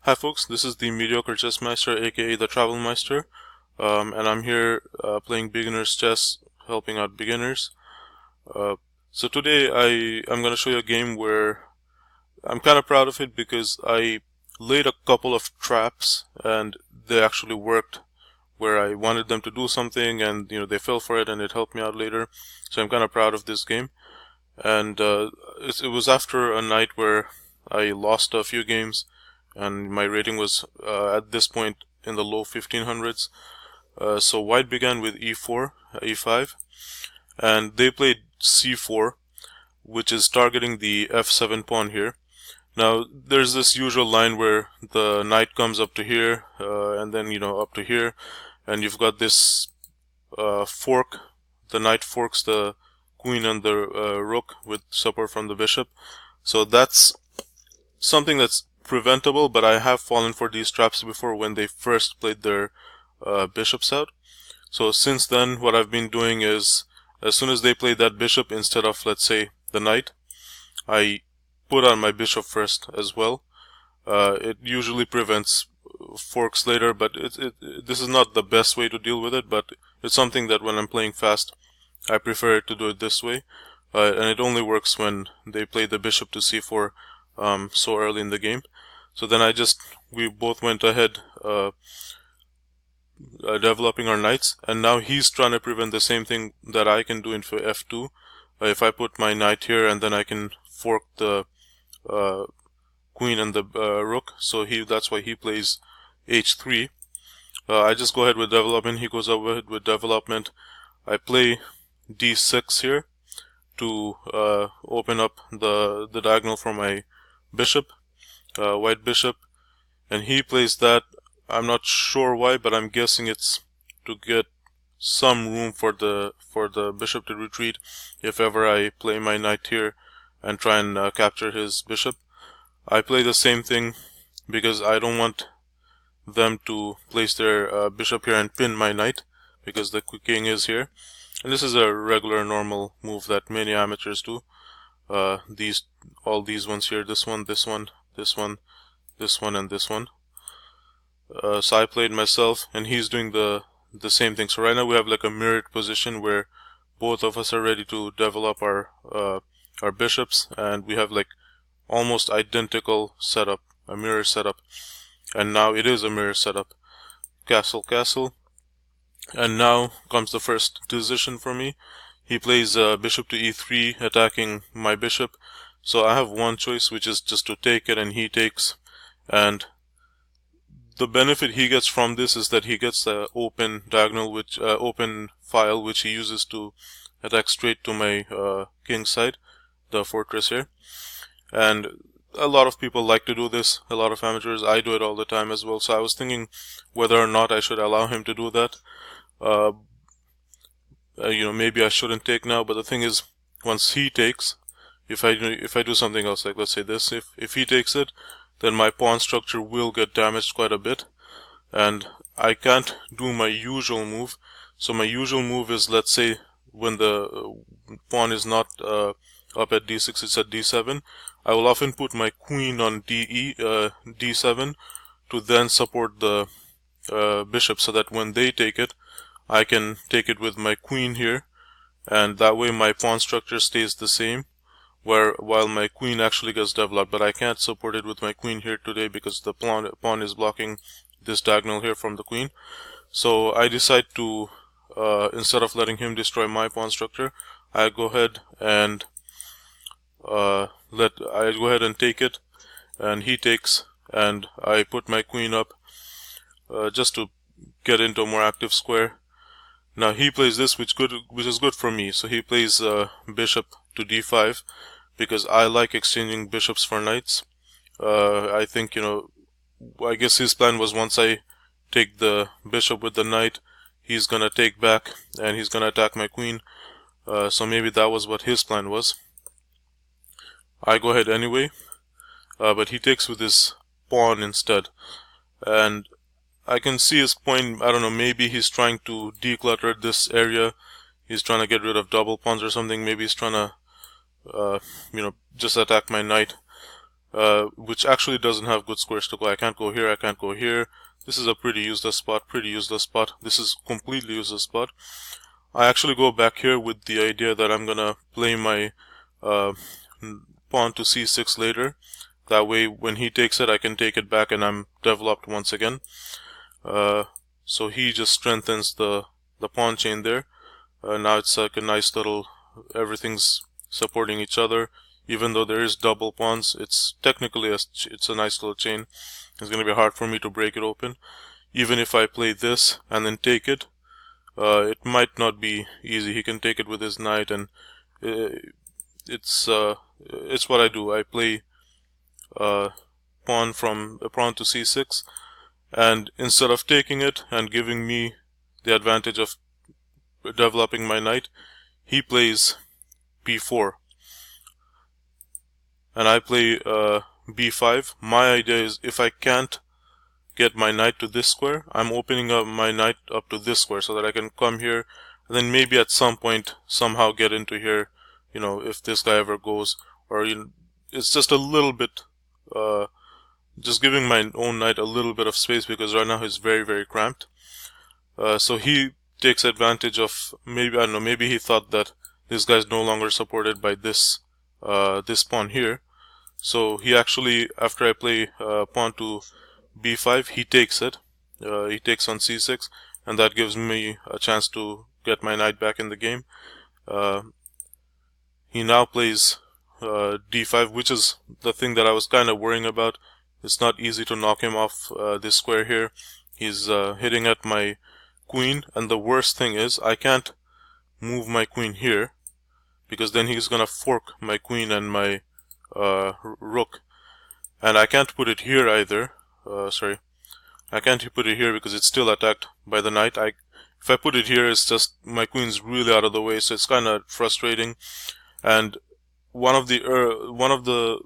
Hi folks, this is the Mediocre Chess Meister, aka the Travel Meister, and I'm here playing beginners chess, helping out beginners. So today I'm going to show you a game where I'm kind of proud of it because I laid a couple of traps and they actually worked where I wanted them to do something, and they fell for it and it helped me out later. So I'm kind of proud of this game. And it was after a night where I lost a few games and my rating was at this point in the low 1500s. So white began with e4, e5, and they played c4, which is targeting the f7 pawn here. Now there's this usual line where the knight comes up to here, and then up to here, and you've got this fork. The knight forks the queen and the rook with support from the bishop. So that's something that's preventable, but I have fallen for these traps before when they first played their bishops out. So since then, what I've been doing is, as soon as they played that bishop instead of, let's say, the knight, I put on my bishop first as well. It usually prevents forks later, but this is not the best way to deal with it, but it's something that when I'm playing fast, I prefer to do it this way. And it only works when they play the bishop to c4 so early in the game. So then we both went ahead developing our knights, and now he's trying to prevent the same thing that I can do in f2. If I put my knight here, and then I can fork the queen and the rook, so that's why he plays h3. I just go ahead with development, he goes ahead with development. I play d6 here to open up the diagonal for my bishop, white bishop, and he plays that. I'm not sure why, but I'm guessing it's to get some room for the bishop to retreat if ever I play my knight here and try and capture his bishop. I play the same thing because I don't want them to place their bishop here and pin my knight, because the king is here. And this is a regular normal move that many amateurs do. All these ones here, this one, this one, this one, this one, and this one. So I played myself, and he's doing the same thing. So right now we have like a mirrored position where both of us are ready to develop our bishops, and we have like almost identical setup, a mirror setup. And now it is a mirror setup. Castle, castle. And now comes the first decision for me. He plays bishop to e3, attacking my bishop. So I have one choice, which is just to take it, and he takes. And the benefit he gets from this is that he gets the open diagonal, open file, which he uses to attack straight to my king's side, the fortress here. And a lot of people like to do this, a lot of amateurs. I do it all the time as well. So I was thinking whether or not I should allow him to do that. Maybe I shouldn't take now, but the thing is, once he takes, if I do something else, like let's say this, if he takes it, then my pawn structure will get damaged quite a bit, and I can't do my usual move. So my usual move is, let's say, when the pawn is not up at d6, it's at d7. I will often put my queen on d7 to then support the bishop, so that when they take it, I can take it with my queen here, and that way my pawn structure stays the same, while my queen actually gets developed. But I can't support it with my queen here today because the pawn is blocking this diagonal here from the queen. So I decide to, instead of letting him destroy my pawn structure, I go ahead and take it, and he takes, and I put my queen up just to get into a more active square. Now he plays this, which is good for me. So he plays bishop to d5 because I like exchanging bishops for knights. I think, I guess his plan was, once I take the bishop with the knight, he's gonna take back and he's gonna attack my queen. So maybe that was what his plan was. I go ahead anyway, but he takes with his pawn instead. And I can see his point. I don't know, maybe he's trying to declutter this area. He's trying to get rid of double pawns or something. Maybe he's trying to, just attack my knight. which actually doesn't have good squares to go. I can't go here, I can't go here. This is a pretty useless spot, This is completely useless spot. I actually go back here with the idea that I'm gonna play my pawn to c6 later. That way, when he takes it, I can take it back and I'm developed once again. So he just strengthens the pawn chain there. Now it's like a nice little, everything's supporting each other. Even though there is double pawns, it's technically it's a nice little chain. It's going to be hard for me to break it open. Even if I play this and then take it, it might not be easy. He can take it with his knight, and it's what I do. I play pawn to c6, and instead of taking it and giving me the advantage of developing my knight, he plays b4 and I play b5. My idea is, if I can't get my knight to this square, I'm opening up my knight up to this square so that I can come here and then maybe at some point somehow get into here, you know, if this guy ever goes. Or, you know, it's just a little bit, just giving my own knight a little bit of space, because right now he's very, very cramped. So he takes advantage of, maybe, I don't know, maybe he thought that this guy's no longer supported by this pawn here. So he actually, after I play pawn to b5, he takes it. He takes on c6, and that gives me a chance to get my knight back in the game. He now plays d5, which is the thing that I was kind of worrying about. It's not easy to knock him off this square here. He's hitting at my queen, and the worst thing is I can't move my queen here, because then he's gonna fork my queen and my rook, and I can't put it here either. Sorry, I can't put it here because it's still attacked by the knight. If I put it here, it's just my queen's really out of the way, so it's kind of frustrating. And one of the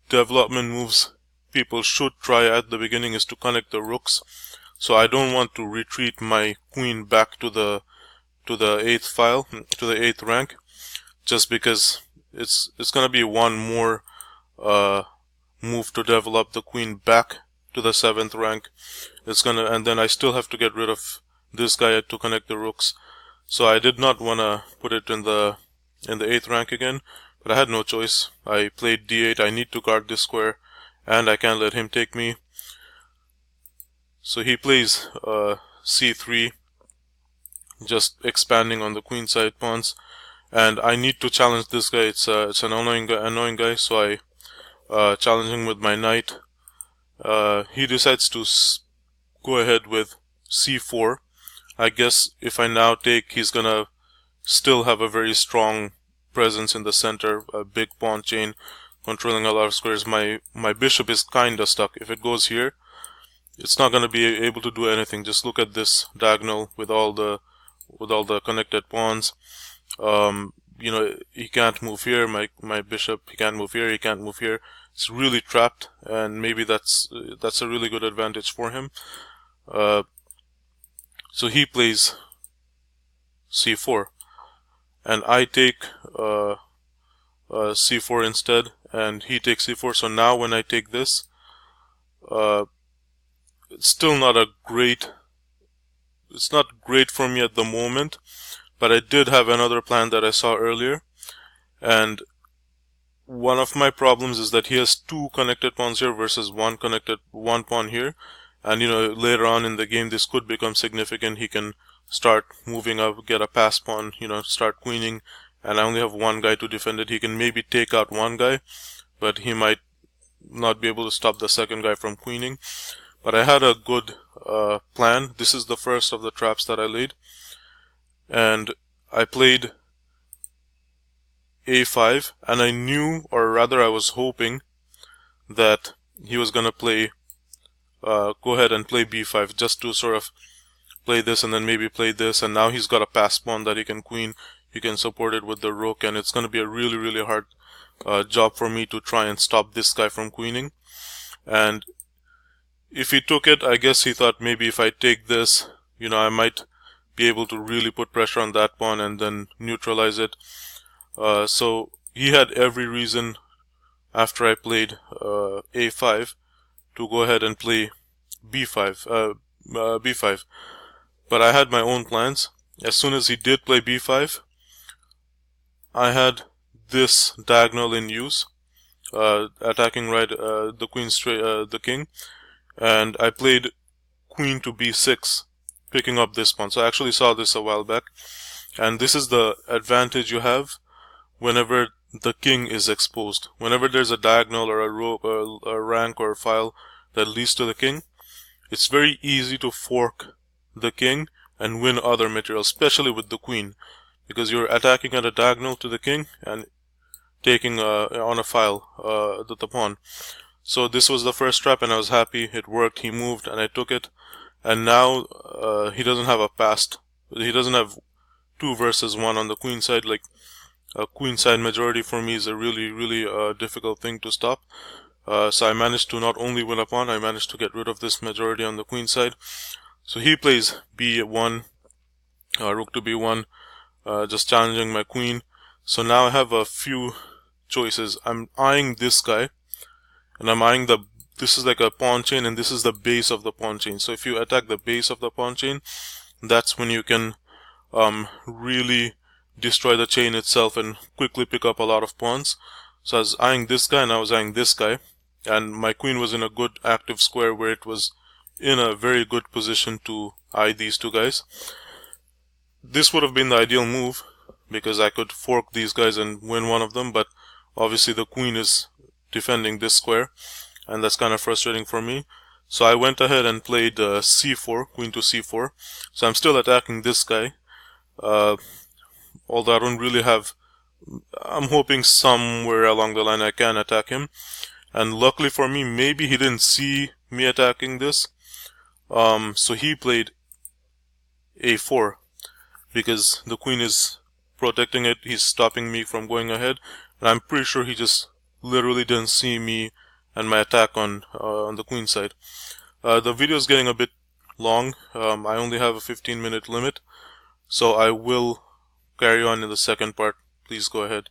development moves people should try at the beginning is to connect the rooks. So I don't want to retreat my queen back to the 8th file, to the 8th rank, just because it's gonna be one more move to develop the queen back to the 7th rank. And then I still have to get rid of this guy to connect the rooks. So I did not want to put it in the 8th rank again, but I had no choice. I played d8. I need to guard this square, and I can't let him take me. So he plays c3, just expanding on the queenside pawns, and I need to challenge this guy. It's an annoying guy, so I challenge him with my knight. He decides to go ahead with c4. I guess if I now take, he's gonna still have a very strong presence in the center, a big pawn chain controlling a lot of squares. My bishop is kinda stuck. If it goes here, it's not gonna be able to do anything. Just look at this diagonal with all the connected pawns. You know, he can't move here. My bishop, he can't move here. He can't move here. It's really trapped, and maybe that's a really good advantage for him. So he plays c4, and I take c4 instead, and he takes c4. So now when I take this, it's still not a great. It's not great for me at the moment, but I did have another plan that I saw earlier, and one of my problems is that he has two connected pawns here versus one pawn here. And you know, later on in the game this could become significant. He can start moving up, get a pass pawn, you know, start queening, and I only have one guy to defend it. He can maybe take out one guy, but he might not be able to stop the second guy from queening. But I had a good plan. This is the first of the traps that I laid, and I played a5, and I knew, or rather I was hoping, that he was gonna play go ahead and play b5, just to sort of play this and then maybe play this, and now he's got a pass pawn that he can queen. He can support it with the rook, and it's gonna be a really, really hard job for me to try and stop this guy from queening. And if he took it, I guess he thought maybe if I take this, you know, I might be able to really put pressure on that pawn and then neutralize it. So he had every reason. after I played a5 to go ahead and play b5. But I had my own plans. As soon as he did play b5, I had this diagonal in use, attacking right the queen straight, the king, and I played queen to b6, picking up this pawn. So I actually saw this a while back, and this is the advantage you have whenever the king is exposed. Whenever there's a diagonal or a row, a rank or a file that leads to the king, it's very easy to fork the king and win other material, especially with the queen, because you're attacking at a diagonal to the king and taking on a file the pawn. So this was the first trap, and I was happy it worked. He moved and I took it, and now he doesn't have a past. He doesn't have 2 versus 1 on the queen side. Like, a queen side majority for me is a really difficult thing to stop. So I managed to not only win a pawn, I managed to get rid of this majority on the queen side. So he plays b1, rook to b1, just challenging my queen. So now I have a few choices. I'm eyeing this guy, and I'm eyeing this is like a pawn chain, and this is the base of the pawn chain. So if you attack the base of the pawn chain, that's when you can really destroy the chain itself and quickly pick up a lot of pawns. So I was eyeing this guy, and I was eyeing this guy, and my queen was in a good active square where it was in a very good position to eye these 2 guys. This would have been the ideal move, because I could fork these guys and win one of them, but obviously the queen is defending this square, and that's kind of frustrating for me. So I went ahead and played c4, queen to c4. So I'm still attacking this guy, although I don't really have... I'm hoping somewhere along the line I can attack him. And luckily for me, maybe he didn't see me attacking this. So he played a4, because the queen is protecting it. He's stopping me from going ahead, and I'm pretty sure he just literally didn't see me and my attack on the queen side. The video is getting a bit long. I only have a 15-minute limit, so I will carry on in the second part. Please go ahead.